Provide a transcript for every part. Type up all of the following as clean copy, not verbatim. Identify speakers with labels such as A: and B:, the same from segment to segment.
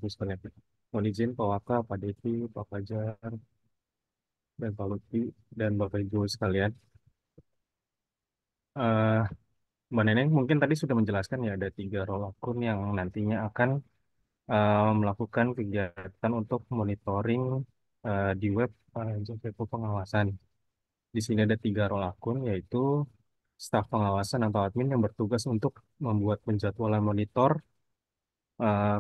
A: Terus sekalian. Mohon izin Pak Waka, Pak Devi, Pak Fajar, dan Pak Lutfi, dan Bapak Ibu sekalian. Eh, Mbak Neneng mungkin tadi sudah menjelaskan ya ada tiga role akun yang nantinya akan melakukan kegiatan untuk monitoring di web Jasa Pengawasan. Di sini ada tiga role akun yaitu staf pengawasan atau admin yang bertugas untuk membuat penjadwalan monitor.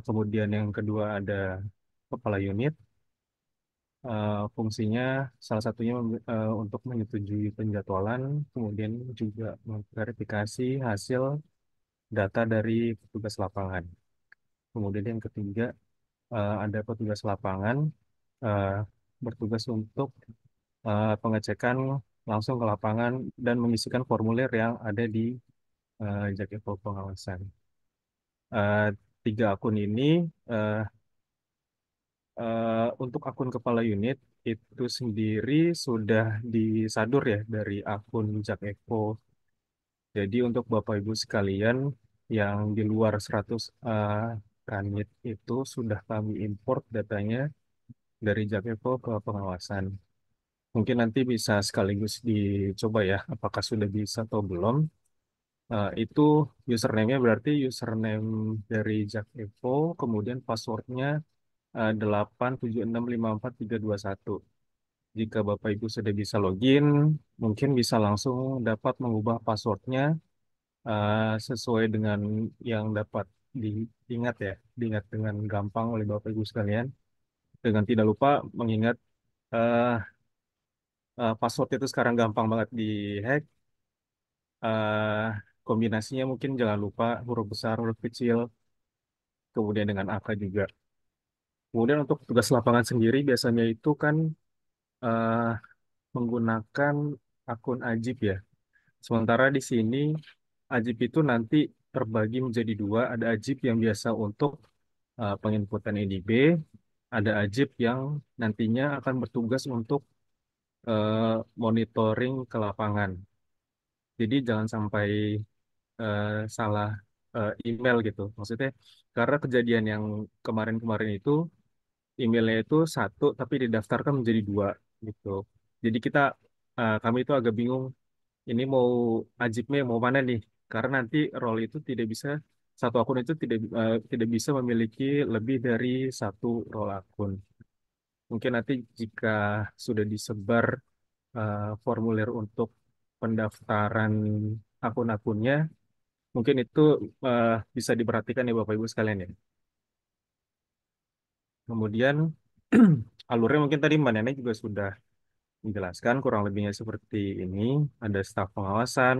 A: Kemudian yang kedua ada kepala unit. Fungsinya salah satunya untuk menyetujui penjadwalan, kemudian juga memverifikasi hasil data dari petugas lapangan. Kemudian yang ketiga ada petugas lapangan eh, bertugas untuk pengecekan langsung ke lapangan dan mengisikan formulir yang ada di Jakevo pengawasan. Eh, Tiga akun ini eh, untuk akun kepala unit itu sendiri sudah disadur ya dari akun Jak Eko. Jadi untuk Bapak Ibu sekalian yang di luar 100 kanit itu sudah kami import datanya dari Jak Eko ke pengawasan. Mungkin nanti bisa sekaligus dicoba ya, apakah sudah bisa atau belum. Itu username-nya berarti username dari Jak Evo, kemudian passwordnya 8765431. Jika Bapak Ibu sudah bisa login, mungkin bisa langsung dapat mengubah passwordnya sesuai dengan yang dapat diingat ya, diingat dengan gampang oleh Bapak Ibu sekalian. Dengan tidak lupa mengingat eh, password itu sekarang gampang banget dihack. Kombinasinya mungkin jangan lupa huruf besar, huruf kecil, kemudian dengan angka juga. Kemudian untuk tugas lapangan sendiri biasanya itu kan eh, menggunakan akun Ajib ya. Sementara di sini Ajib itu nanti terbagi menjadi dua. Ada Ajib yang biasa untuk penginputan EDB, ada Ajib yang nantinya akan bertugas untuk eh, monitoring ke lapangan. Jadi jangan sampai eh, salah email gitu. Maksudnya karena kejadian yang kemarin-kemarin itu emailnya itu satu tapi didaftarkan menjadi dua gitu. Jadi kami itu agak bingung ini mau ajibnya mau mana nih? Karena nanti role itu tidak bisa satu akun itu tidak bisa memiliki lebih dari satu role akun. Mungkin nanti jika sudah disebar formulir untuk pendaftaran akun-akunnya, mungkin itu eh, bisa diperhatikan ya Bapak Ibu sekalian ya. Kemudian alurnya mungkin tadi Mbak Nenek juga sudah menjelaskan kurang lebihnya seperti ini. Ada staf pengawasan,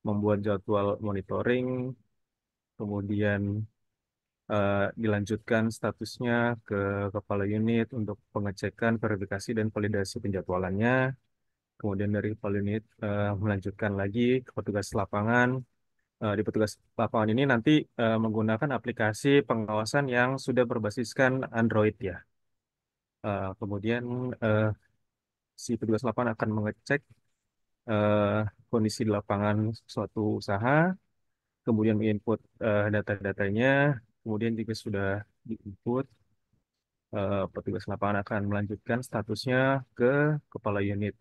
A: membuat jadwal monitoring, kemudian dilanjutkan statusnya ke kepala unit untuk pengecekan, verifikasi, dan validasi penjadwalannya. Kemudian dari kepala unit melanjutkan lagi ke petugas lapangan. Di petugas lapangan ini nanti menggunakan aplikasi pengawasan yang sudah berbasiskan Android ya. Kemudian eh, si petugas lapangan akan mengecek eh, kondisi di lapangan suatu usaha, kemudian menginput data-datanya, kemudian jika sudah diinput, petugas lapangan akan melanjutkan statusnya ke kepala unit.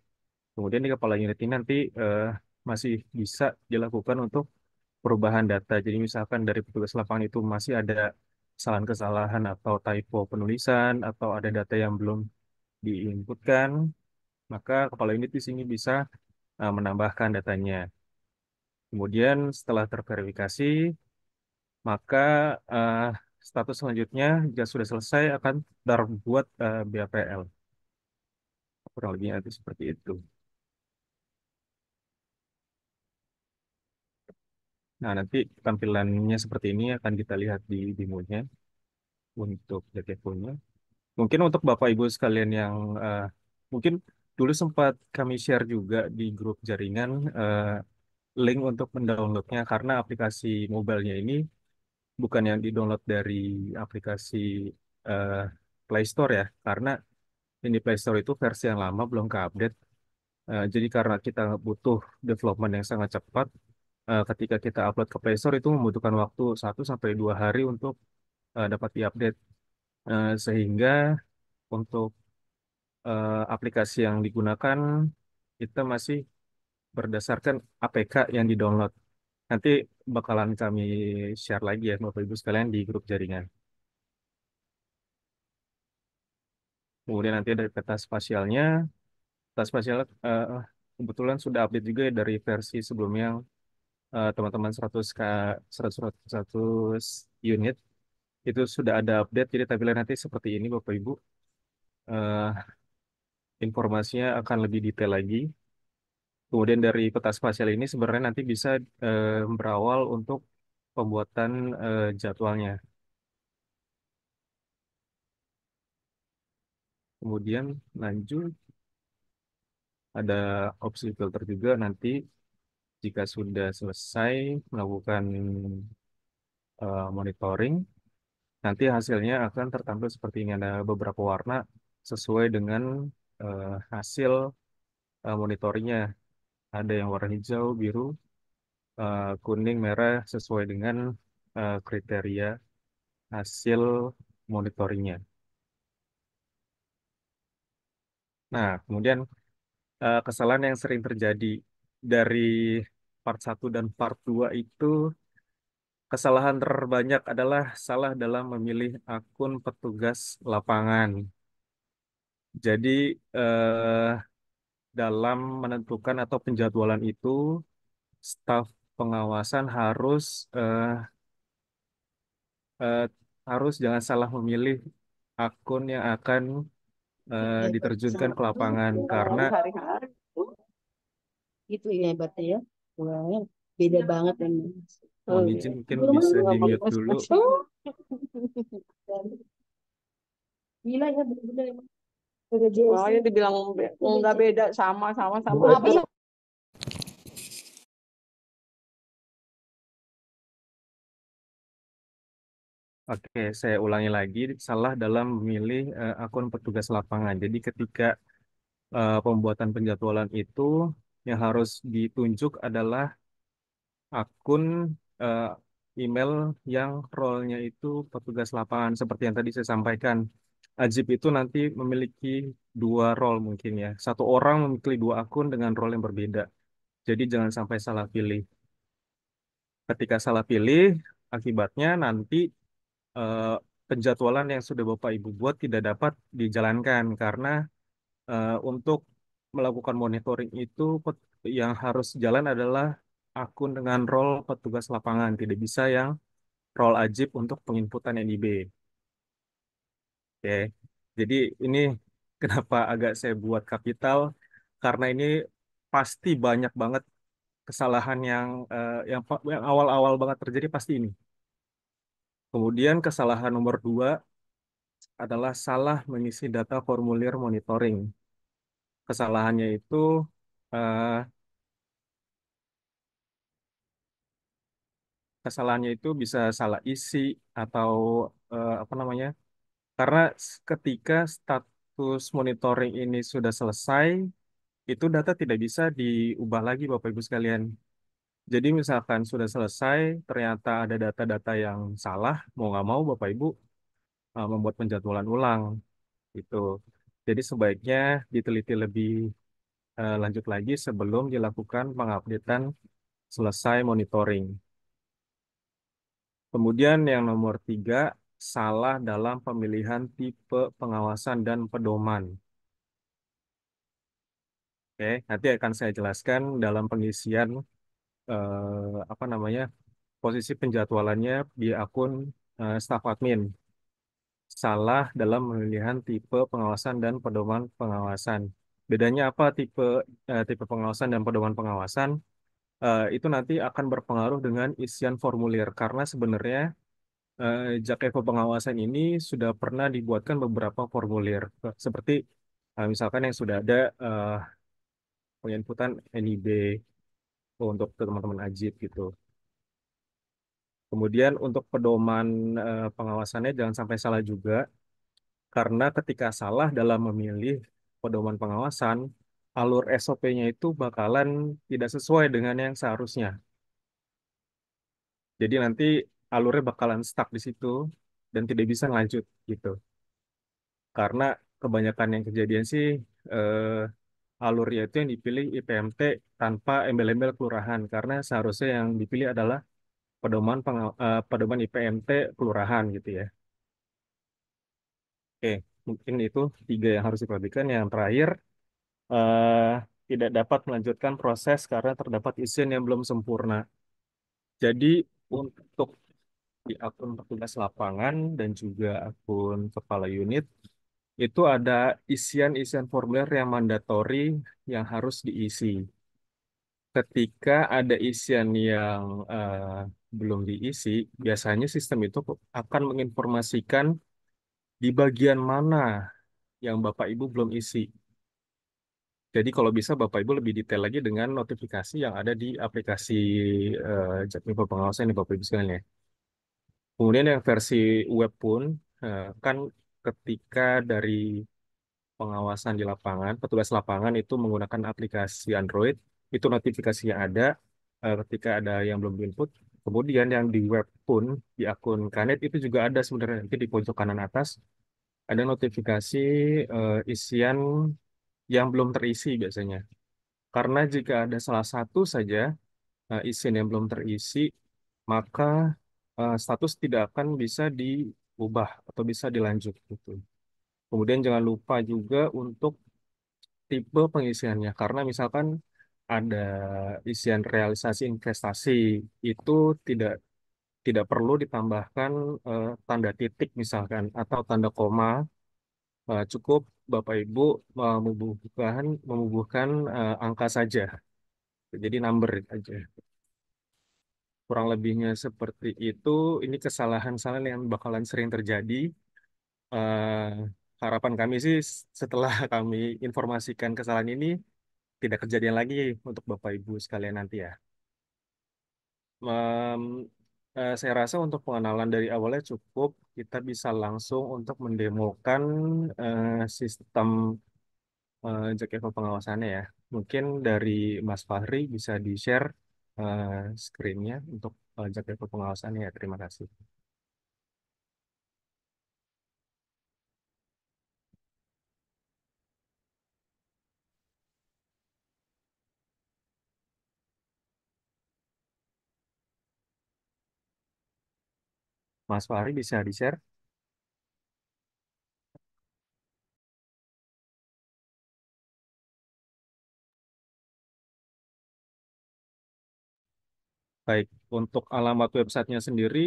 A: Kemudian di kepala unit ini nanti masih bisa dilakukan untuk perubahan data. Jadi misalkan dari petugas lapangan itu masih ada kesalahan-kesalahan atau typo penulisan atau ada data yang belum diinputkan, maka kepala unit di sini bisa menambahkan datanya. Kemudian setelah terverifikasi, maka eh, status selanjutnya jika sudah selesai akan terbuat BAPL. Kurang lebihnya itu seperti itu. Nah, nanti tampilannya seperti ini akan kita lihat di demonya untuk Jakevonya. Mungkin untuk Bapak Ibu sekalian yang mungkin dulu sempat kami share juga di grup jaringan link untuk mendownloadnya karena aplikasi mobilenya ini bukan yang didownload dari aplikasi eh, Play Store ya, karena ini Play Store itu versi yang lama belum keupdate. Jadi karena kita butuh development yang sangat cepat, ketika kita upload ke Play Store itu membutuhkan waktu 1 sampai 2 hari untuk dapat diupdate. Sehingga untuk aplikasi yang digunakan kita masih berdasarkan APK yang di-download. Nanti bakalan kami share lagi ya Bapak Ibu sekalian di grup jaringan. Kemudian nanti ada peta spasialnya. Peta spasial kebetulan sudah update juga ya dari versi sebelumnya yang teman-teman 100 unit itu sudah ada update. Jadi tampilan nanti seperti ini Bapak Ibu. Eh, Informasinya akan lebih detail lagi. Kemudian dari peta spasial ini sebenarnya nanti bisa berawal untuk pembuatan jadwalnya. Kemudian lanjut ada opsi filter juga nanti jika sudah selesai melakukan monitoring, nanti hasilnya akan tertampil seperti ini. Ada beberapa warna sesuai dengan hasil monitoringnya. Ada yang warna hijau, biru, kuning, merah sesuai dengan kriteria hasil monitoringnya. Nah, kemudian kesalahan yang sering terjadi dari part satu dan part 2 itu, kesalahan terbanyak adalah salah dalam memilih akun petugas lapangan. Jadi, dalam menentukan atau penjadwalan itu, staf pengawasan eh, eh, harus jangan salah memilih akun yang akan diterjunkan ke lapangan karena
B: hari-hari gitu ya hebatnya ya. Wah, beda banget yang
A: mohon izin mungkin bisa di mute dulu.
B: gila ya bener-bener emang. Oh, ya dibilang nggak beda sama apa sih?
A: Oke, saya ulangi lagi, salah dalam memilih akun petugas lapangan. Jadi ketika pembuatan penjadwalan itu yang harus ditunjuk adalah akun eh, email yang role-nya itu petugas lapangan. Seperti yang tadi saya sampaikan, Ajib itu nanti memiliki dua role mungkin ya. Satu orang memiliki dua akun dengan role yang berbeda. Jadi jangan sampai salah pilih. Ketika salah pilih, akibatnya nanti eh, penjadwalan yang sudah Bapak Ibu buat tidak dapat dijalankan karena untuk melakukan monitoring itu yang harus jalan adalah akun dengan role petugas lapangan, tidak bisa yang role Ajib untuk penginputan NIB. Oke. Jadi ini kenapa agak saya buat kapital karena ini pasti banyak banget kesalahan yang awal-awal banget terjadi pasti ini. Kemudian kesalahan nomor dua adalah salah mengisi data formulir monitoring. Kesalahannya itu eh, kesalahannya itu bisa salah isi atau apa namanya? Karena ketika status monitoring ini sudah selesai, itu data tidak bisa diubah lagi Bapak Ibu sekalian. Jadi misalkan sudah selesai, ternyata ada data-data yang salah, mau nggak mau Bapak Ibu membuat penjadwalan ulang itu. Jadi sebaiknya diteliti lebih lanjut lagi sebelum dilakukan pengupdatean selesai monitoring. Kemudian yang nomor tiga, salah dalam pemilihan tipe pengawasan dan pedoman. Oke, nanti akan saya jelaskan dalam pengisian apa namanya posisi penjadwalannya di akun staf admin. Salah dalam pemilihan tipe pengawasan dan pedoman pengawasan. Bedanya apa tipe pengawasan dan pedoman pengawasan? Itu nanti akan berpengaruh dengan isian formulir karena sebenarnya Jakevo pengawasan ini sudah pernah dibuatkan beberapa formulir seperti misalkan yang sudah ada penginputan NIB untuk teman-teman Ajib gitu. Kemudian untuk pedoman pengawasannya jangan sampai salah juga karena ketika salah dalam memilih pedoman pengawasan, alur SOP-nya itu bakalan tidak sesuai dengan yang seharusnya. Jadi nanti alurnya bakalan stuck di situ dan tidak bisa lanjut gitu. Karena kebanyakan yang kejadian sih alurnya itu yang dipilih IPMT tanpa embel-embel kelurahan karena seharusnya yang dipilih adalah pedoman IPMT kelurahan gitu ya. Oke, mungkin itu tiga yang harus diperhatikan. Yang terakhir, eh, tidak dapat melanjutkan proses karena terdapat izin yang belum sempurna. Jadi untuk di akun petugas lapangan dan juga akun kepala unit itu ada isian-isian formulir yang mandatori yang harus diisi. Ketika ada isian yang belum diisi, biasanya sistem itu akan menginformasikan di bagian mana yang Bapak Ibu belum isi. Jadi kalau bisa Bapak Ibu lebih detail lagi dengan notifikasi yang ada di aplikasi Jakmiko Pengawasan ini Bapak Ibu sekalian ya. Kemudian yang versi web pun kan ketika dari pengawasan di lapangan, petugas lapangan itu menggunakan aplikasi Android, itu notifikasi yang ada ketika ada yang belum diinput. Kemudian yang di web pun di akun Kanet itu juga ada sebenarnya nanti di pojok kanan atas ada notifikasi isian yang belum terisi biasanya. Karena jika ada salah satu saja isian yang belum terisi, maka status tidak akan bisa diubah atau bisa dilanjut gitu. Kemudian jangan lupa juga untuk tipe pengisiannya karena misalkan ada isian realisasi investasi itu tidak tidak perlu ditambahkan tanda titik misalkan atau tanda koma. Cukup Bapak Ibu membubuhkan angka saja jadi number aja kurang lebihnya seperti itu. Ini kesalahan-kesalahan yang bakalan sering terjadi. Eh, Harapan kami sih setelah kami informasikan kesalahan ini tidak kejadian lagi untuk Bapak Ibu sekalian nanti ya. Saya rasa untuk pengenalan dari awalnya cukup. Kita bisa langsung untuk mendemokan sistem Jack Evo pengawasannya ya. Mungkin dari Mas Fahri bisa di-share eh, screen-nya untuk Jack Evo pengawasannya ya. Terima kasih. Mas Fahri bisa di-share. Baik, untuk alamat websitenya sendiri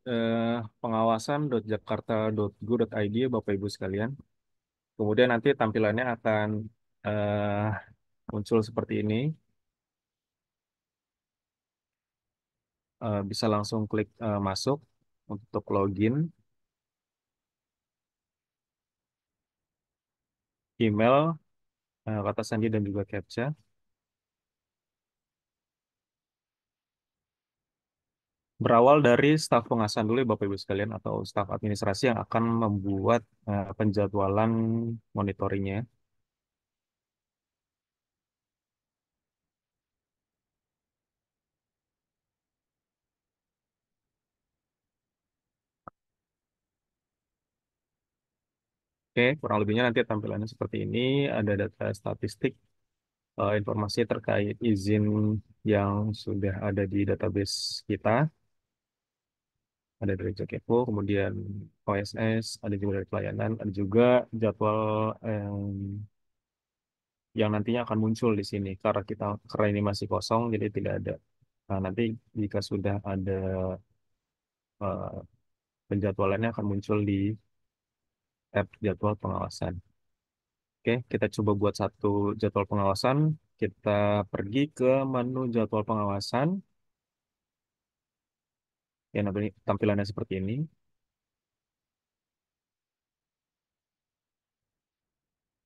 A: eh, pengawasan.jakarta.go.id ya Bapak Ibu sekalian. Kemudian nanti tampilannya akan eh, muncul seperti ini. Bisa langsung klik masuk untuk login, email, kata sandi dan juga CAPTCHA. Berawal dari staf pengawasan dulu ya Bapak Ibu sekalian atau staf administrasi yang akan membuat penjadwalan monitoringnya. Oke, kurang lebihnya nanti tampilannya seperti ini. Ada data statistik, informasi terkait izin yang sudah ada di database kita. Ada dari Jakepo, kemudian OSS, ada juga dari pelayanan, ada juga jadwal yang nantinya akan muncul di sini. Karena ini masih kosong, jadi tidak ada. Nah, nanti jika sudah ada eh, penjadwalannya akan muncul di tab jadwal pengawasan. Oke, kita coba buat satu jadwal pengawasan. Kita pergi ke menu jadwal pengawasan. Ya, nanti tampilannya seperti ini.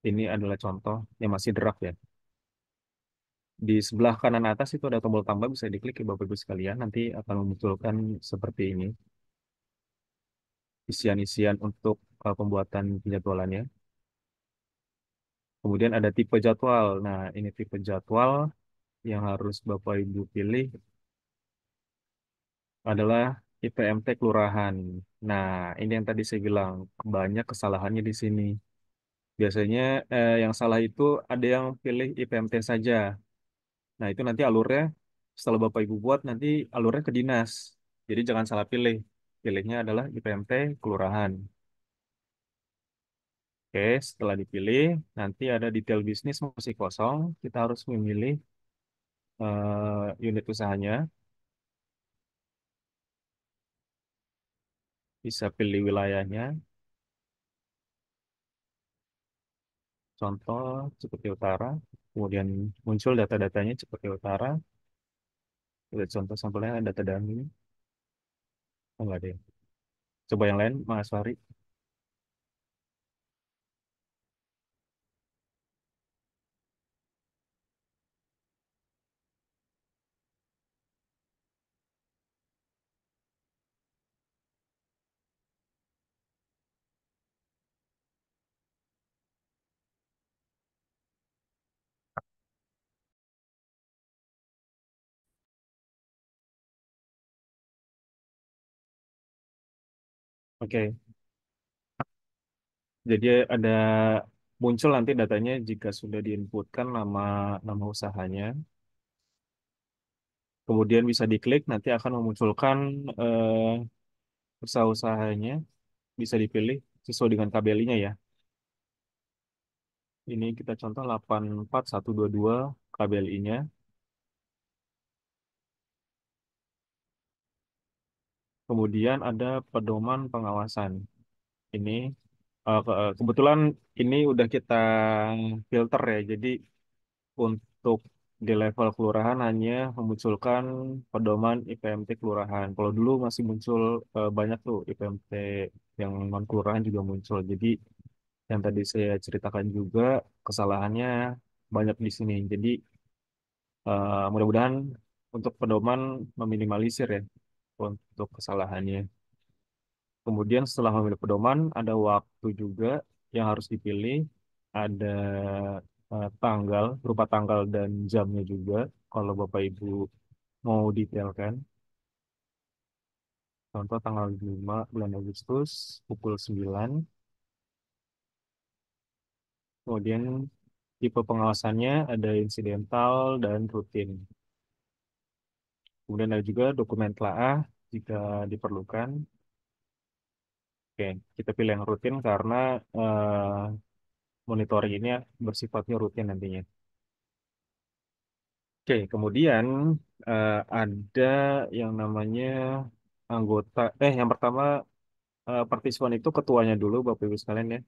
A: Ini adalah contoh yang masih draft ya. Di sebelah kanan atas itu ada tombol tambah, bisa diklik ya Bapak Ibu sekalian. Nanti akan memunculkan seperti ini. Isian-isian untuk pembuatan penjadwalannya. Kemudian ada tipe jadwal. Nah, ini tipe jadwal yang harus Bapak Ibu pilih adalah IPMT kelurahan. Nah, ini yang tadi saya bilang banyak kesalahannya di sini. Biasanya yang salah itu ada yang pilih IPMT saja. Nah, itu nanti alurnya setelah Bapak Ibu buat nanti alurnya ke dinas. Jadi jangan salah pilih. Pilihnya adalah IPMT kelurahan. Oke, setelah dipilih, nanti ada detail bisnis masih kosong. Kita harus memilih unit usahanya. Bisa pilih wilayahnya. Contoh Cipete Utara. Kemudian muncul data-datanya Cipete Utara. Lihat contoh sampelnya data Dami. Oh, enggak deh. Coba yang lain, Mas Fahri. Oke, jadi ada muncul nanti datanya jika sudah diinputkan nama nama usahanya. Kemudian bisa diklik, nanti akan memunculkan usaha-usahanya. Bisa dipilih sesuai dengan KBLI-nya ya. Ini kita contoh 84122 KBLI-nya. Kemudian ada pedoman pengawasan. Ini kebetulan ini udah kita filter ya. Jadi untuk di level kelurahan hanya memunculkan pedoman IPMT kelurahan. Kalau dulu masih muncul banyak tuh IPMT yang non kelurahan juga muncul. Jadi yang tadi saya ceritakan juga kesalahannya banyak di sini. Jadi mudah-mudahan untuk pedoman meminimalisir ya untuk kesalahannya. Kemudian setelah memilih pedoman, ada waktu juga yang harus dipilih, ada tanggal, berupa tanggal dan jamnya juga. Kalau Bapak Ibu mau detailkan, contoh tanggal 5 bulan Agustus, pukul 9. Kemudian tipe pengawasannya ada insidental dan rutin. Kemudian ada juga dokumen telaah jika diperlukan. Oke, kita pilih yang rutin karena monitoring ini bersifatnya rutin nantinya. Oke, kemudian ada yang namanya anggota. Yang pertama partisipan itu ketuanya dulu, Bapak Ibu sekalian ya,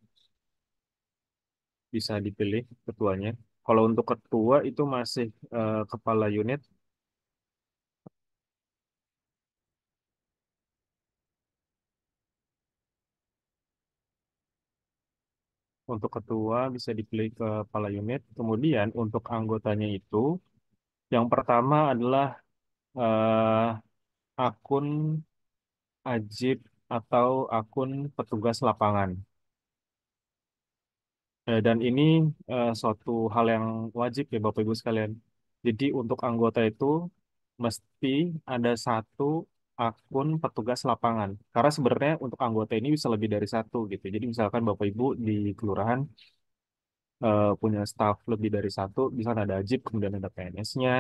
A: bisa dipilih ketuanya. Kalau untuk ketua itu masih kepala unit. Untuk ketua bisa dipilih kepala unit. Kemudian untuk anggotanya itu, yang pertama adalah eh, akun Ajib atau akun petugas lapangan. Dan ini suatu hal yang wajib ya Bapak Ibu sekalian. Jadi untuk anggota itu mesti ada satu akun petugas lapangan. Karena sebenarnya untuk anggota ini bisa lebih dari satu gitu. Jadi misalkan Bapak Ibu di kelurahan punya staff lebih dari satu, misalnya ada Ajib, kemudian ada PNS-nya,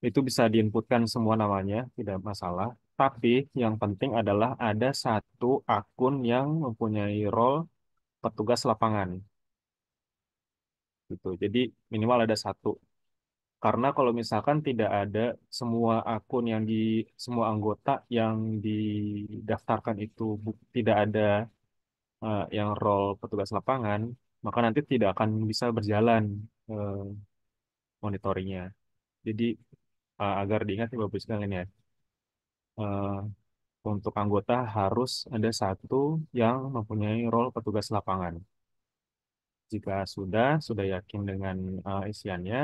A: itu bisa diinputkan semua namanya, tidak masalah. Tapi yang penting adalah ada satu akun yang mempunyai role petugas lapangan gitu. Jadi minimal ada satu. Karena kalau misalkan tidak ada semua akun yang di semua anggota yang didaftarkan itu tidak ada yang role petugas lapangan, maka nanti tidak akan bisa berjalan eh, monitoringnya. Jadi agar diingat ya Bapak sekalian ya, eh, untuk anggota harus ada satu yang mempunyai role petugas lapangan. Jika sudah yakin dengan isiannya,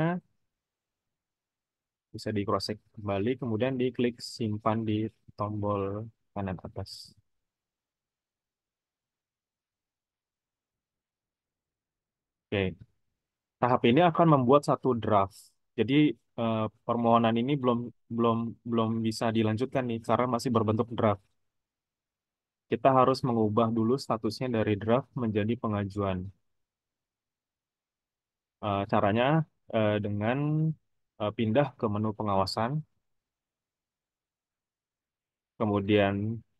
A: bisa di cross check kembali, kemudian diklik simpan di tombol kanan atas. Oke, tahap ini akan membuat satu draft. Jadi permohonan ini belum belum belum bisa dilanjutkan nih karena masih berbentuk draft. Kita harus mengubah dulu statusnya dari draft menjadi pengajuan. Caranya dengan pindah ke menu pengawasan, kemudian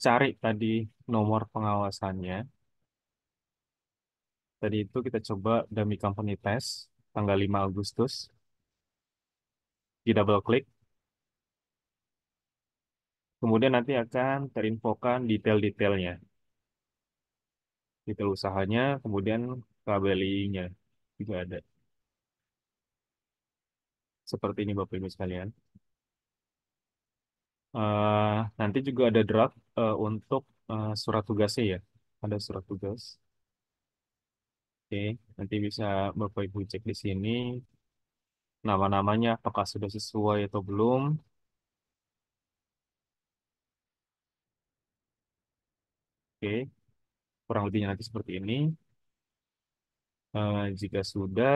A: cari tadi nomor pengawasannya. Tadi itu kita coba dummy company test tanggal 5 Agustus, di double klik, kemudian nanti akan terinfokan detail-detailnya, detail usahanya, kemudian KBLI-nya juga ada. Seperti ini Bapak Ibu sekalian. Nanti juga ada draft untuk surat tugasnya ya. Ada surat tugas. Oke, nanti bisa Bapak Ibu cek di sini nama-namanya apakah sudah sesuai atau belum. Oke, kurang lebihnya nanti seperti ini. Jika sudah,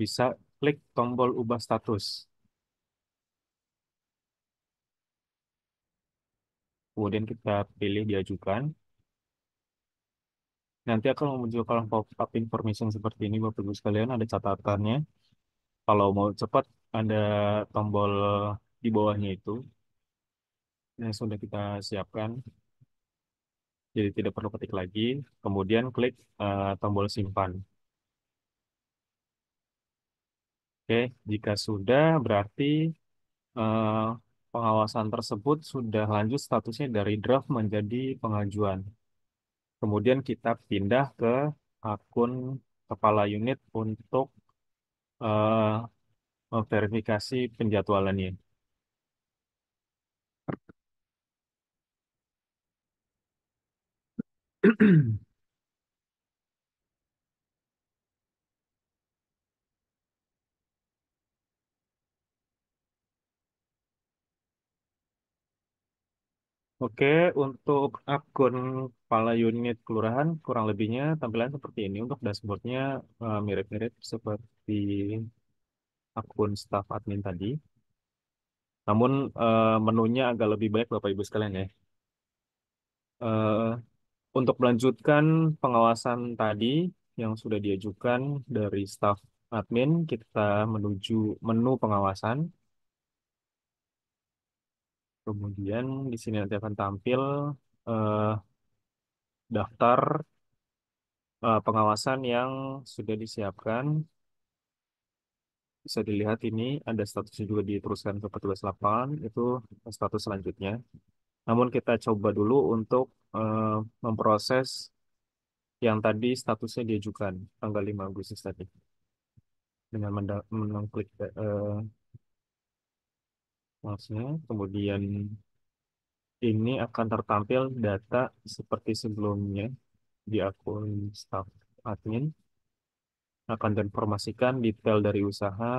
A: bisa klik tombol ubah status. Kemudian kita pilih diajukan. Nanti akan memunculkan pop-up information seperti ini, Bapak Ibu sekalian. Ada catatannya. Kalau mau cepat, ada tombol di bawahnya itu yang sudah kita siapkan. Jadi tidak perlu ketik lagi. Kemudian klik tombol simpan. Oke, jika sudah, berarti eh, pengawasan tersebut sudah lanjut statusnya dari draft menjadi pengajuan. Kemudian kita pindah ke akun kepala unit untuk eh, memverifikasi penjadwalannya. Oke, untuk akun kepala unit kelurahan kurang lebihnya tampilan seperti ini. Untuk dashboardnya mirip-mirip seperti akun staff admin tadi. Namun menunya agak lebih baik Bapak Ibu sekalian ya. Eh, untuk melanjutkan pengawasan tadi yang sudah diajukan dari staff admin, kita menuju menu pengawasan. Kemudian di sini nanti akan tampil eh, daftar pengawasan yang sudah disiapkan. Bisa dilihat ini ada statusnya juga diteruskan ke petugas lapangan, itu status selanjutnya. Namun kita coba dulu untuk eh, memproses yang tadi statusnya diajukan tanggal 5 Agustus tadi. Dengan mengklik mouse-nya, kemudian ini akan tertampil data seperti sebelumnya di akun staff admin. Akan diinformasikan detail dari usaha.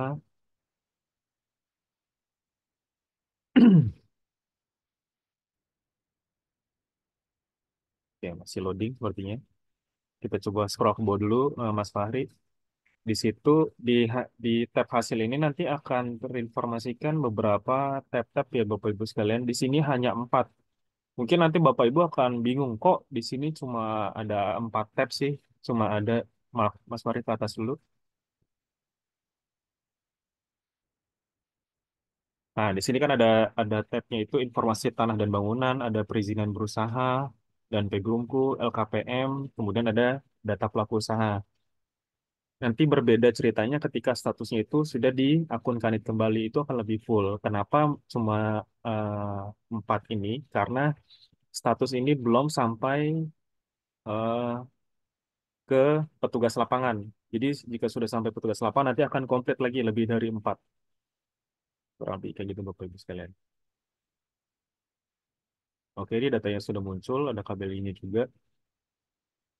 A: Ya, masih loading sepertinya. Kita coba scroll ke bawah dulu, Mas Fahri. Di situ di tab hasil ini nanti akan terinformasikan beberapa tab-tab ya Bapak Ibu sekalian. Di sini hanya 4. Mungkin nanti Bapak Ibu akan bingung kok di sini cuma ada 4 tab sih. Cuma ada, maaf Mas Fahri ke atas dulu. Nah, di sini kan ada tabnya itu informasi tanah dan bangunan, ada perizinan berusaha dan Pegrumku, LKPM, kemudian ada data pelaku usaha. Nanti berbeda ceritanya ketika statusnya itu sudah di akun Kanit kembali itu akan lebih full. Kenapa cuma 4 ini? Karena status ini belum sampai eh, ke petugas lapangan. Jadi jika sudah sampai petugas lapangan nanti akan komplit lagi lebih dari 4. Kurang lebih kayak gitu Bapak Ibu sekalian. Oke, ini datanya sudah muncul, ada kabel ini juga.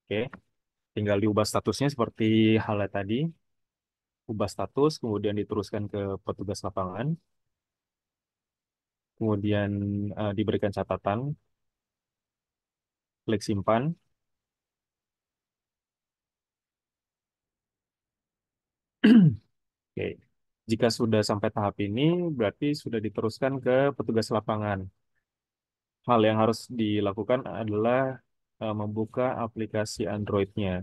A: Oke, tinggal diubah statusnya seperti halnya tadi. Ubah status, kemudian diteruskan ke petugas lapangan. Kemudian diberikan catatan, klik simpan. Oke. Jika sudah sampai tahap ini, berarti sudah diteruskan ke petugas lapangan. Hal yang harus dilakukan adalah membuka aplikasi Android-nya.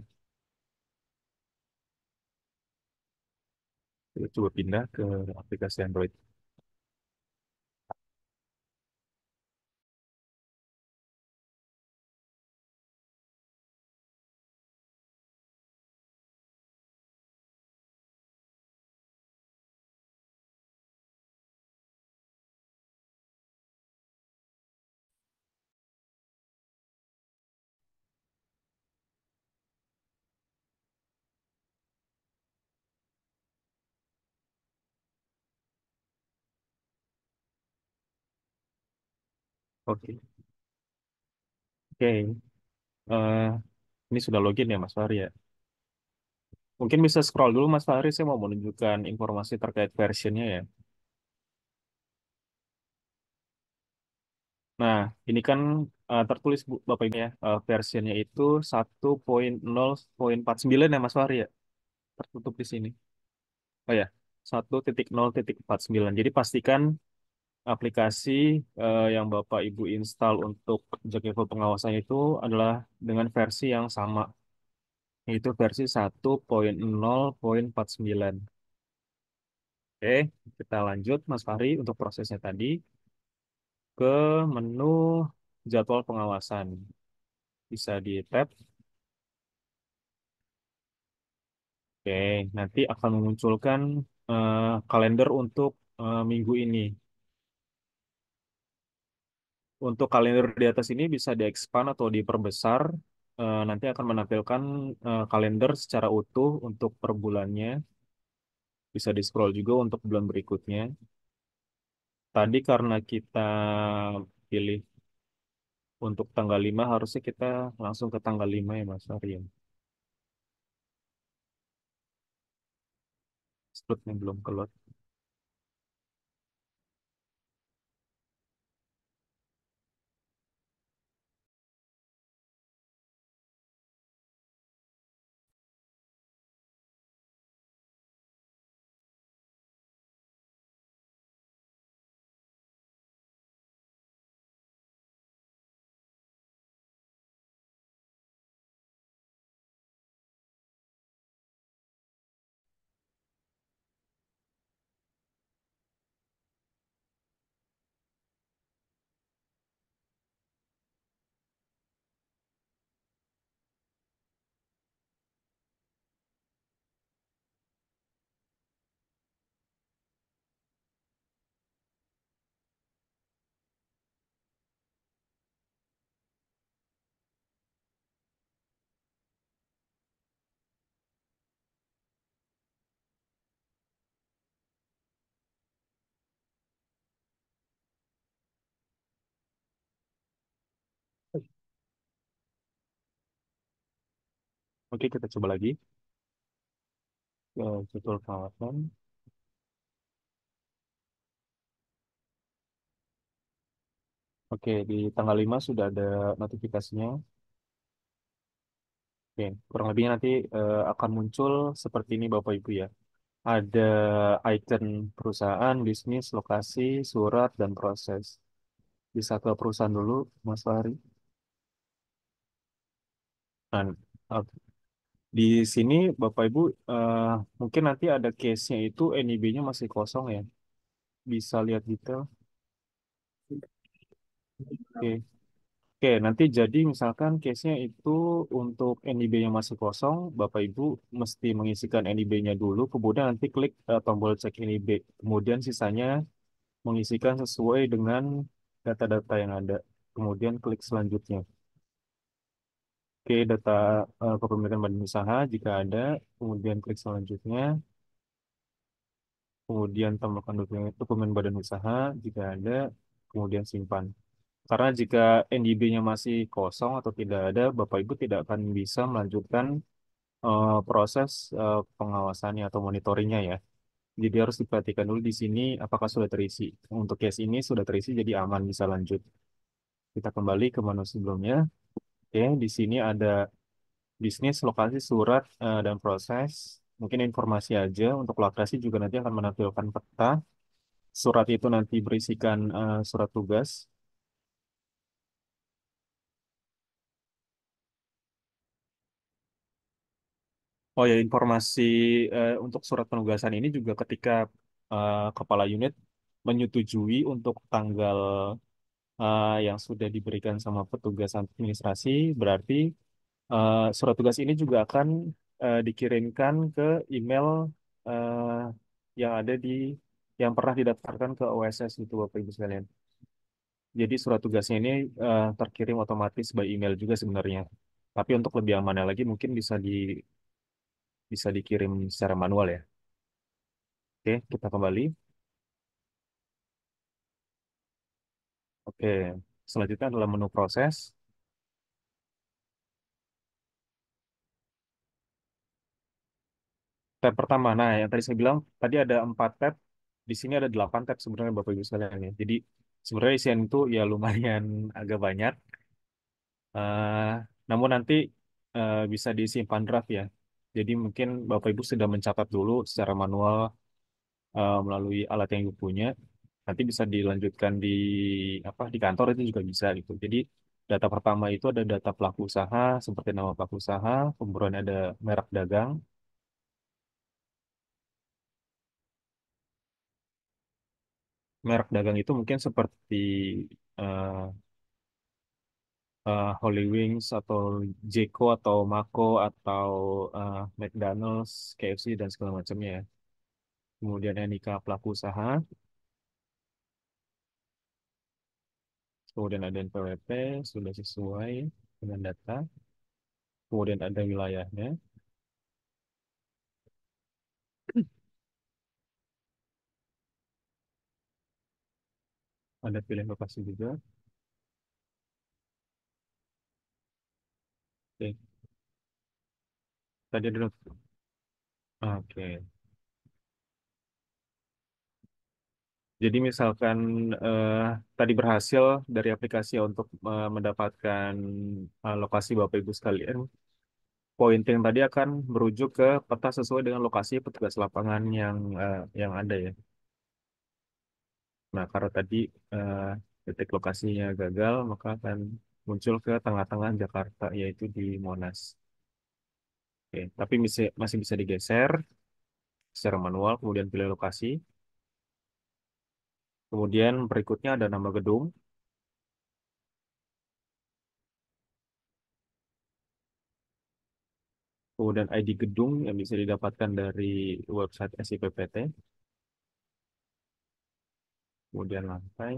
A: Kita coba pindah ke aplikasi Android. Oke. Oke. Eh, ini sudah login ya Mas Fahri ya. Mungkin bisa scroll dulu Mas Fahri, saya mau menunjukkan informasi terkait versionnya ya. Nah, ini kan tertulis Bapak ini ya, versionnya itu 1.0.49 ya Mas Fahri ya, tertutup di sini. Oh ya, 1.0.49. Jadi pastikan aplikasi yang Bapak Ibu install untuk jack level pengawasan itu adalah dengan versi yang sama, yaitu versi 1.0.49. Oke, kita lanjut Mas Fahri untuk prosesnya tadi ke menu jadwal pengawasan. Bisa di tab. Oke, nanti akan memunculkan kalender untuk minggu ini. Untuk kalender di atas ini bisa di-expand atau diperbesar. Nanti akan menampilkan kalender secara utuh untuk per bulannya. Bisa di-scroll juga untuk bulan berikutnya. Tadi karena kita pilih untuk tanggal 5, harusnya kita langsung ke tanggal 5 ya Mas Aryan. Slotnya belum keluar. Oke, kita coba lagi. Jadwal pengawasan. Oke, di tanggal 5 sudah ada notifikasinya. Oke, kurang lebihnya nanti akan muncul seperti ini Bapak Ibu ya. Ada icon perusahaan, bisnis, lokasi, surat, dan proses. Bisa ke perusahaan dulu, Mas Fahri. Nah, eh, di sini Bapak Ibu mungkin nanti ada case-nya itu NIB-nya masih kosong ya. Bisa lihat detail. Oke. Oke, nanti jadi misalkan case-nya itu untuk NIB yang masih kosong, Bapak Ibu mesti mengisikan NIB-nya dulu, kemudian nanti klik tombol cek NIB. Kemudian sisanya mengisikan sesuai dengan data-data yang ada. Kemudian klik selanjutnya. Oke, data kepemilikan badan usaha jika ada, kemudian klik selanjutnya, kemudian tambahkan dokumen, dokumen badan usaha jika ada, kemudian simpan. Karena jika NIB-nya masih kosong atau tidak ada, Bapak Ibu tidak akan bisa melanjutkan proses pengawasannya atau monitoringnya ya. Jadi harus diperhatikan dulu di sini apakah sudah terisi. Untuk case ini sudah terisi, jadi aman bisa lanjut. Kita kembali ke menu sebelumnya. Oke, di sini ada bisnis, lokasi, surat, dan proses. Mungkin informasi aja. Untuk lokasi juga nanti akan menampilkan peta. Surat itu nanti berisikan surat tugas. Oh ya, informasi untuk surat penugasan ini juga ketika kepala unit menyetujui untuk tanggal yang sudah diberikan sama petugas administrasi, berarti surat tugas ini juga akan dikirimkan ke email eh, yang ada di yang pernah didaftarkan ke OSS itu Bapak Ibu sekalian. Jadi surat tugasnya ini terkirim otomatis by email juga sebenarnya. Tapi untuk lebih amannya lagi mungkin bisa dikirim secara manual ya. Oke, kita kembali. Oke, selanjutnya adalah menu proses. Tab pertama, nah yang tadi saya bilang, tadi ada 4 tab, di sini ada 8 tab sebenarnya Bapak Ibu sekalian ya. Jadi sebenarnya isian itu ya lumayan agak banyak, eh, namun nanti bisa disimpan draft ya. Jadi mungkin Bapak Ibu sudah mencatat dulu secara manual melalui alat yang Ibu punya, nanti bisa dilanjutkan di apa di kantor itu juga bisa gitu. Jadi data pertama itu ada data pelaku usaha seperti nama pelaku usaha, kemudian ada merek dagang. Merek dagang itu mungkin seperti eh, Holy Wings atau Jeko atau Mako atau McDonald's, KFC dan segala macamnya ya. Kemudian NIK pelaku usaha, kemudian ada NPWP sudah sesuai dengan data, kemudian ada wilayahnya, ada pilihan lokasi juga. Oke, tadi ada oke. Jadi misalkan eh, tadi berhasil dari aplikasi untuk mendapatkan lokasi Bapak Ibu sekalian, poin yang tadi akan merujuk ke peta sesuai dengan lokasi petugas lapangan yang ada ya. Nah, karena tadi eh, titik lokasinya gagal, maka akan muncul ke tengah-tengah Jakarta, yaitu di Monas. Oke, tapi masih bisa digeser secara manual, kemudian pilih lokasi. Kemudian berikutnya ada nama gedung, kemudian ID gedung yang bisa didapatkan dari website SIPPT, kemudian lantai,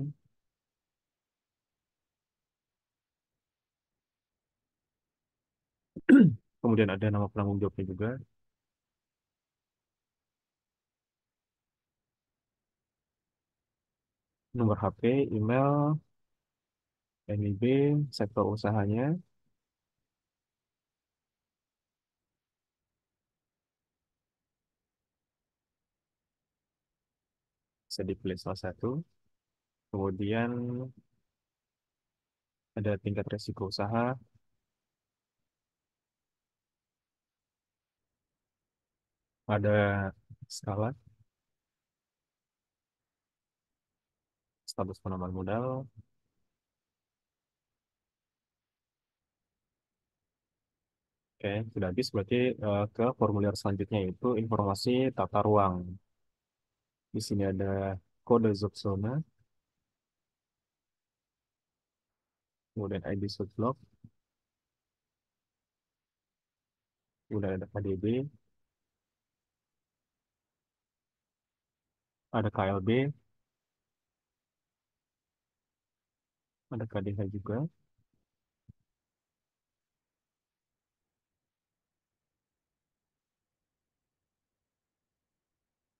A: kemudian ada nama penanggung jawabnya juga, nomor HP, email, NIB, sektor usahanya, bisa dipilih salah satu. Kemudian ada tingkat resiko usaha, ada skala, status penambahan modal. Oke, sudah habis berarti ke formulir selanjutnya yaitu informasi tata ruang. Di sini ada kode zona, kemudian ID subblok, kemudian ada KDB, ada KLB, ada KDH juga.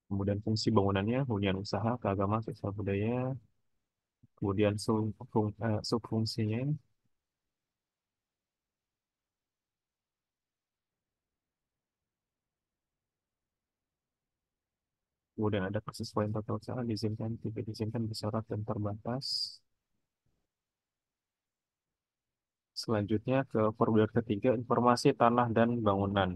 A: Kemudian fungsi bangunannya, hunian usaha, keagamaan, sosial budaya, kemudian subfungsinya, kemudian ada kesesuaian tata usaha, diizinkan, tidak diizinkan, bersyarat dan terbatas. Selanjutnya ke formulir ketiga, informasi tanah dan bangunan.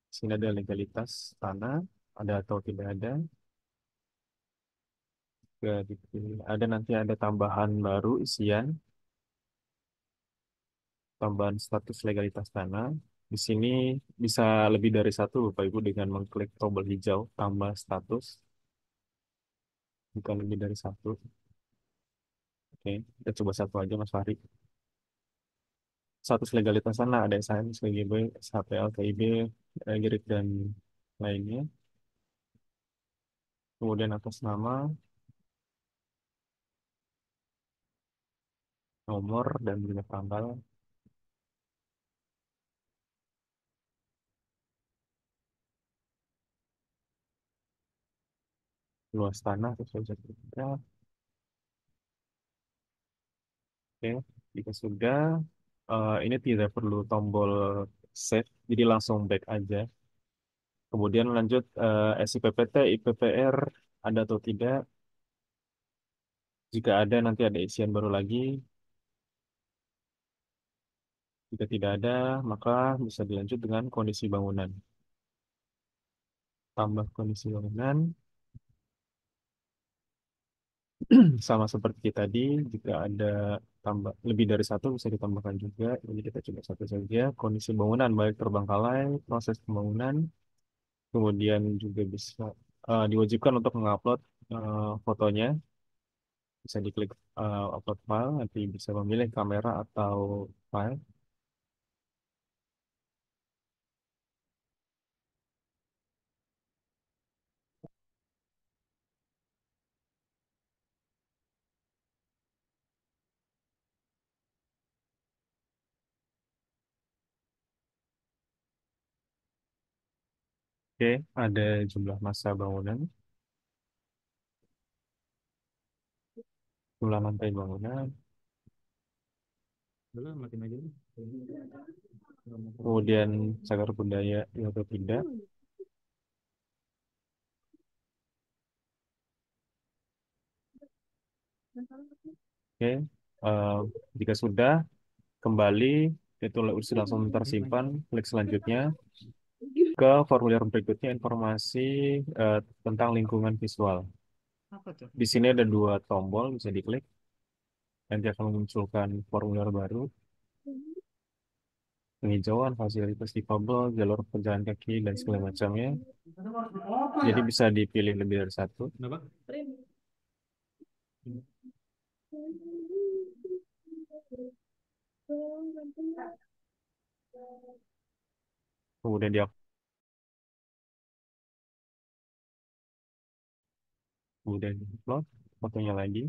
A: Di sini ada legalitas tanah, ada atau tidak ada. Ada nanti ada tambahan baru isian, tambahan status legalitas tanah. Di sini bisa lebih dari satu Bapak Ibu dengan mengklik tombol hijau tambah status. Bukan lebih dari satu. Oke, kita coba satu aja Mas Fahri. Status legalitas sana ada SHM, SPGB, SHPL, KIB, Girik dan lainnya. Kemudian atas nama, nomor, dan juga tanggal, luas tanah, sesuai sertifikat. Oke, jika sudah, ini tidak perlu tombol save, jadi langsung back aja. Kemudian lanjut SIPPT, IPPR, ada atau tidak. Jika ada, nanti ada isian baru lagi. Jika tidak ada, maka bisa dilanjut dengan kondisi bangunan. Tambah kondisi bangunan, sama seperti tadi, jika ada tambah lebih dari satu bisa ditambahkan juga. Jadi kita coba satu saja. Kondisi bangunan baik terbengkalai, proses pembangunan, kemudian juga bisa diwajibkan untuk mengupload fotonya. Bisa diklik upload file, nanti bisa memilih kamera atau file. Oke, ada jumlah massa bangunan, jumlah lantai bangunan, kemudian cagar budaya ya atau tidak. Oke, eh, jika sudah kembali itu sudah langsung tersimpan, klik selanjutnya ke formulir berikutnya informasi tentang lingkungan visual. Di sini ada dua tombol bisa diklik, nanti akan memunculkan formulir baru, penghijauan fasilitas difabel, jalur pejalan kaki dan segala macamnya. Jadi bisa dipilih lebih dari satu. Kemudian dia kemudian upload fotonya lagi.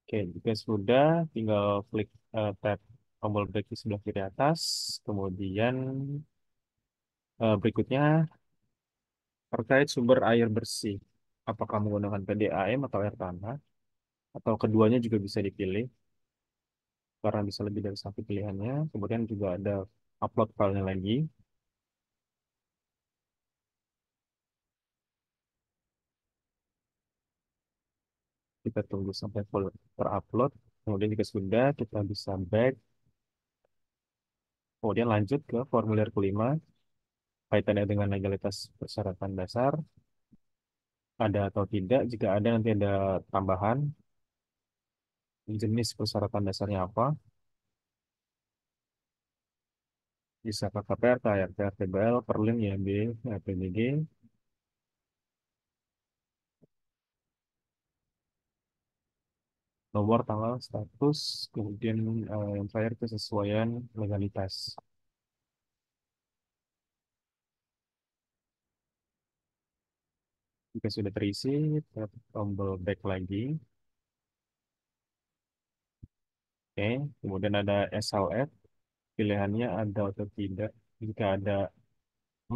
A: Oke, jika sudah, tinggal klik tab tombol break di sebelah kiri atas. Kemudian berikutnya terkait sumber air bersih. Apakah menggunakan PDAM atau air tanah? Atau keduanya juga bisa dipilih, karena bisa lebih dari satu pilihannya. Kemudian juga ada upload filenya lagi. Kita tunggu sampai full terupload. Kemudian jika sudah, kita bisa back. Kemudian lanjut ke formulir kelima, kaitannya dengan legalitas persyaratan dasar. Ada atau tidak, jika ada nanti ada tambahan, jenis persyaratan dasarnya apa, bisa KKPR, KRT, RTBL, Perlim, YB, PBG, nomor, tanggal, status, kemudian yang terakhir kesesuaian legalitas. Jika sudah terisi, tap tombol back lagi. Oke, kemudian ada SLF, pilihannya ada atau tidak. Jika ada,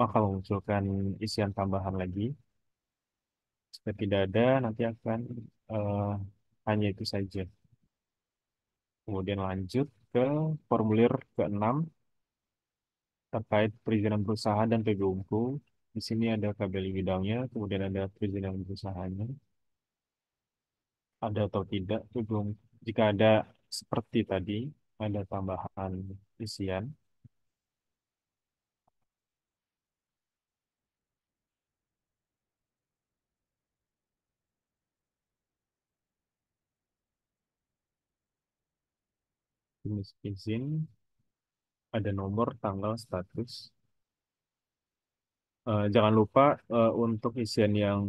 A: maka memunculkan isian tambahan lagi. Jika tidak ada, nanti akan eh, hanya itu saja. Kemudian lanjut ke formulir keenam terkait perizinan perusahaan dan PBUMku. Di sini ada KBLI bidangnya, kemudian ada perizinan perusahaannya. Ada atau tidak, itu belum. Jika ada seperti tadi, ada tambahan isian. jenis izin, ada nomor, tanggal, status. Jangan lupa untuk isian yang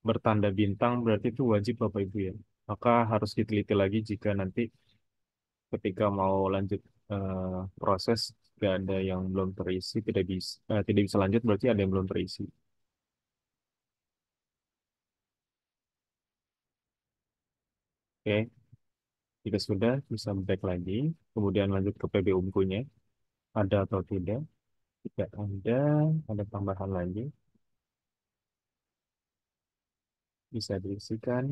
A: bertanda bintang berarti itu wajib Bapak Ibu ya. Maka harus diteliti lagi jika nanti ketika mau lanjut proses tidak ada yang belum terisi, tidak bisa lanjut berarti ada yang belum terisi. Oke, jika sudah bisa back lagi, kemudian lanjut ke PB Ungu-nya, ada atau tidak. Jika ada tambahan lagi, bisa diisikan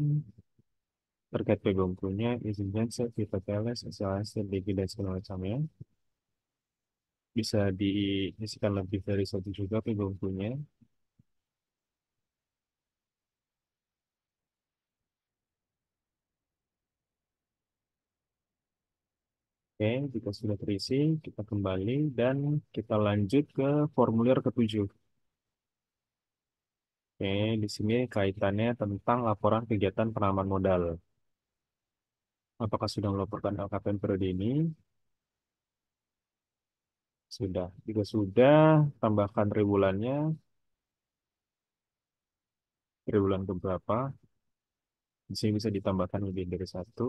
A: terkait PB Ungu-nya, izin genset, kita TLS, SLS, DG, dan segala macamnya. Bisa diisikan lebih dari satu juga PB Ungu-nya. Oke, jika sudah terisi, kita kembali dan kita lanjut ke formulir ketujuh. Oke, di sini kaitannya tentang laporan kegiatan penanaman modal. Apakah sudah melaporkan LKPM periode ini? Sudah. Jika sudah, tambahkan triwulannya, triwulan keberapa. Di sini bisa ditambahkan lebih dari satu.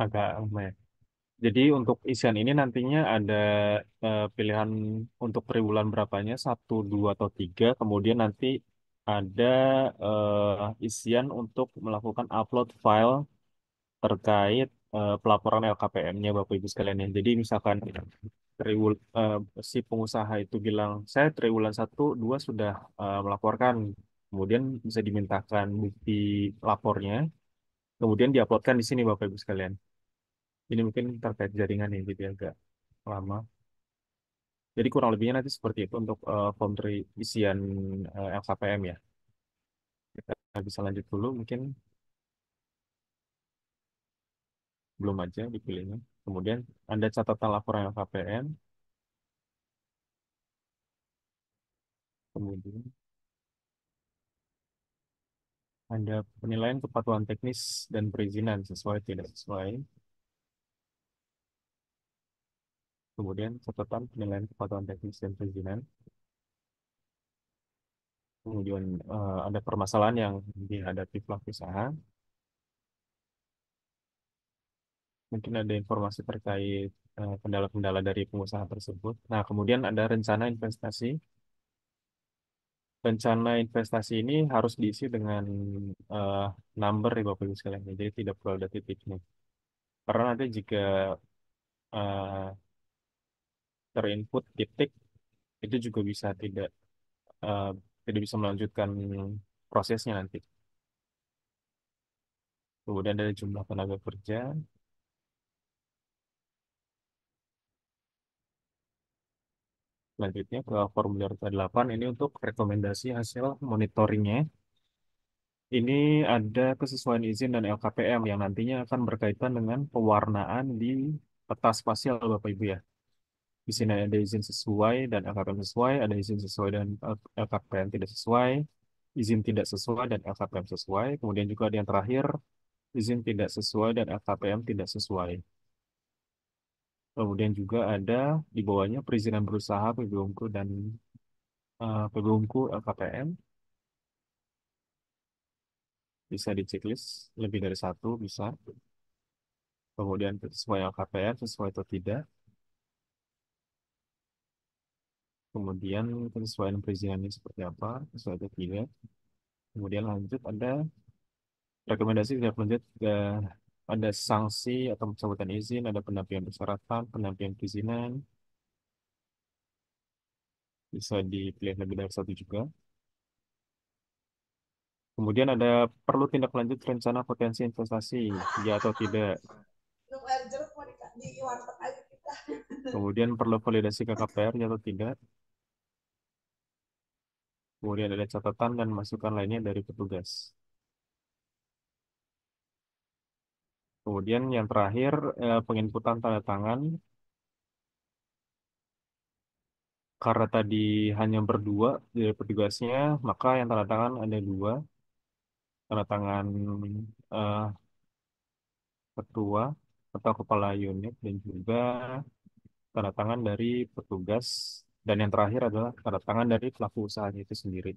A: Agak lumayan. Jadi untuk isian ini nantinya ada pilihan untuk triwulan berapanya, satu, dua, atau tiga. Kemudian nanti ada isian untuk melakukan upload file terkait pelaporan LKPM-nya Bapak Ibu sekalian ya. Jadi misalkan triwul, eh, si pengusaha itu bilang, saya triwulan satu, dua sudah melaporkan. Kemudian bisa dimintakan bukti lapornya. Kemudian diuploadkan di sini Bapak Ibu sekalian. Ini mungkin terkait jaringan ya, jadi agak lama. Jadi kurang lebihnya nanti seperti itu untuk form isian LKPM ya. Kita bisa lanjut dulu, mungkin belum aja dipilihnya. Kemudian ada catatan laporan LKPM, kemudian ada penilaian kepatuhan teknis dan perizinan sesuai tidak sesuai. Kemudian catatan penilaian kepatuhan teknis dan perizinan. Kemudian ada permasalahan yang dihadapi pelaku usaha. Mungkin ada informasi terkait kendala-kendala dari pengusaha tersebut. Nah, kemudian ada rencana investasi. Rencana investasi ini harus diisi dengan eh, number ya Bapak Ibu sekalian. Jadi tidak perlu ada titiknya. Karena nanti jika eh, terinput titik itu juga bisa eh, tidak bisa melanjutkan prosesnya nanti. Kemudian dari jumlah tenaga kerja, selanjutnya ke formulir ke-8 ini untuk rekomendasi hasil monitoringnya. Ini ada kesesuaian izin dan LKPM yang nantinya akan berkaitan dengan pewarnaan di peta spasial Bapak Ibu ya. Di sini ada izin sesuai dan LKPM sesuai, ada izin sesuai dan LKPM tidak sesuai, izin tidak sesuai dan LKPM sesuai. Kemudian juga ada yang terakhir, izin tidak sesuai dan LKPM tidak sesuai. Kemudian juga ada di bawahnya perizinan berusaha PB Ungu dan PB Ungu LKPM. Bisa di checklist lebih dari satu bisa. Kemudian sesuai LKPM, sesuai atau tidak. Kemudian penyesuaian perizinannya seperti apa, sesuai atau tidak. Kemudian lanjut ada rekomendasi tidak lanjut ada sanksi atau pencabutan izin, ada pendampingan persyaratan, pendampingan perizinan, bisa dipilih lebih dari satu juga. Kemudian ada perlu tindak lanjut rencana potensi investasi, ya atau tidak. Kemudian perlu validasi KKPR atau tidak. Kemudian ada catatan dan masukan lainnya dari petugas. Kemudian yang terakhir penginputan tanda tangan. Karena tadi hanya berdua dari petugasnya, maka yang tanda tangan ada dua. Tanda tangan eh, ketua atau kepala unit dan juga tanda tangan dari petugas. Dan yang terakhir adalah tanda tangan dari pelaku usahanya itu sendiri.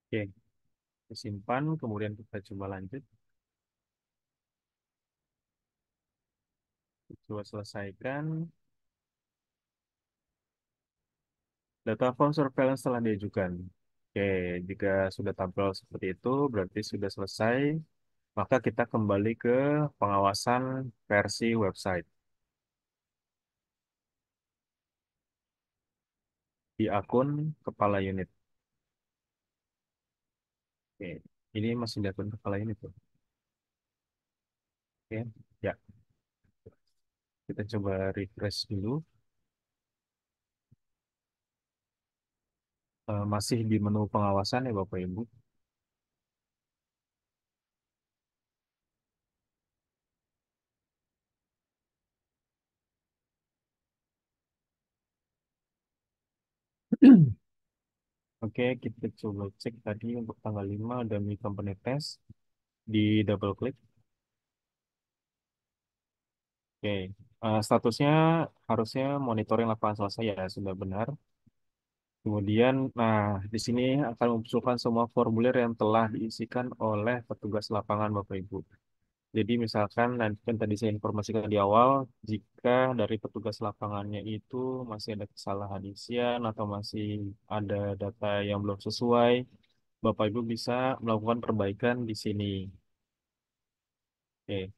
A: Oke, disimpan, kemudian kita coba lanjut. Coba selesaikan. Data form surveillance telah diajukan. Oke, jika sudah tampil seperti itu, berarti sudah selesai. Maka kita kembali ke pengawasan versi website di akun kepala unit. Oke, ini masih di akun kepala unit tuh. Oke, ya, kita coba refresh dulu. Masih di menu pengawasan ya Bapak Ibu. Oke, kita coba cek tadi untuk tanggal 5 ada Mi Company Test. Di double klik. Oke, statusnya harusnya monitoring lapangan selesai ya, sudah benar. Kemudian, nah di sini akan memunculkan semua formulir yang telah diisikan oleh petugas lapangan Bapak Ibu. Jadi misalkan nanti kan tadi saya informasikan di awal, jika dari petugas lapangannya itu masih ada kesalahan isian atau masih ada data yang belum sesuai, Bapak Ibu bisa melakukan perbaikan di sini. Oke.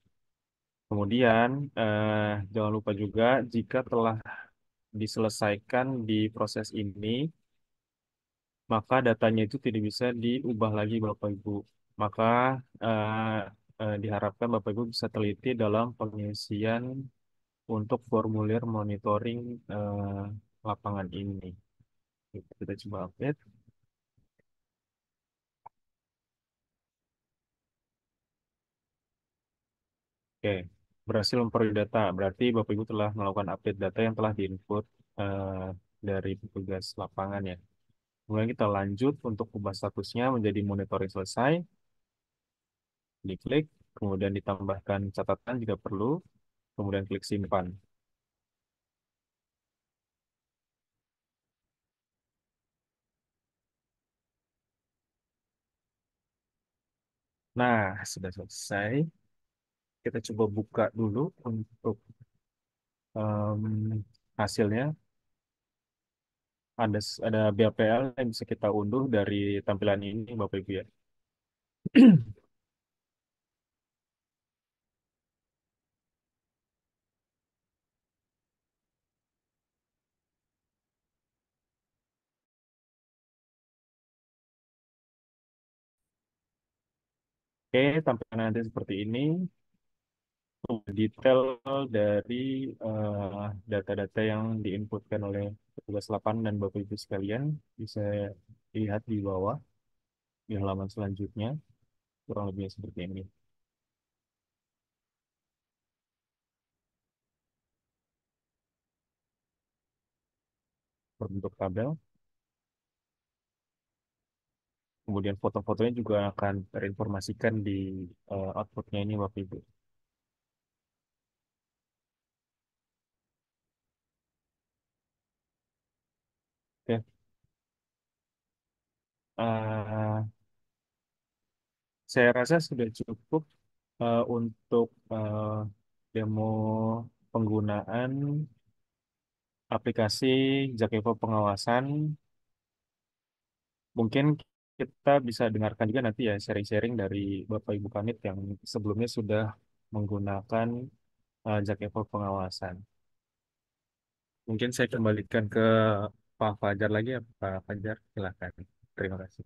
A: Kemudian jangan lupa juga jika telah diselesaikan di proses ini, maka datanya itu tidak bisa diubah lagi Bapak Ibu. Maka eh, diharapkan Bapak Ibu bisa teliti dalam pengisian untuk formulir monitoring lapangan ini. Kita coba update. Oke, berhasil memperoleh data. Berarti Bapak Ibu telah melakukan update data yang telah diinput eh, dari petugas lapangan ya. Kemudian kita lanjut untuk ubah statusnya menjadi monitoring selesai. Diklik, kemudian ditambahkan catatan jika perlu, kemudian klik simpan. Nah, sudah selesai. Kita coba buka dulu untuk hasilnya. Ada BAPL yang bisa kita unduh dari tampilan ini, Bapak Ibu ya. Oke, tampilan nanti seperti ini. Detail dari data-data yang diinputkan oleh petugas lapangan dan Bapak Ibu sekalian bisa dilihat di bawah di halaman selanjutnya. Kurang lebih seperti ini. Berbentuk tabel. Kemudian foto-fotonya juga akan terinformasikan di outputnya ini Bapak Ibu. Oke. Eh, saya rasa sudah cukup untuk demo penggunaan aplikasi Jakevo pengawasan. Mungkin kita bisa dengarkan juga nanti ya sharing-sharing dari Bapak Ibu Kanit yang sebelumnya sudah menggunakan Jakevo pengawasan. Mungkin saya kembalikan ke Pak Fajar lagi ya, Pak Fajar. Silakan. Terima kasih.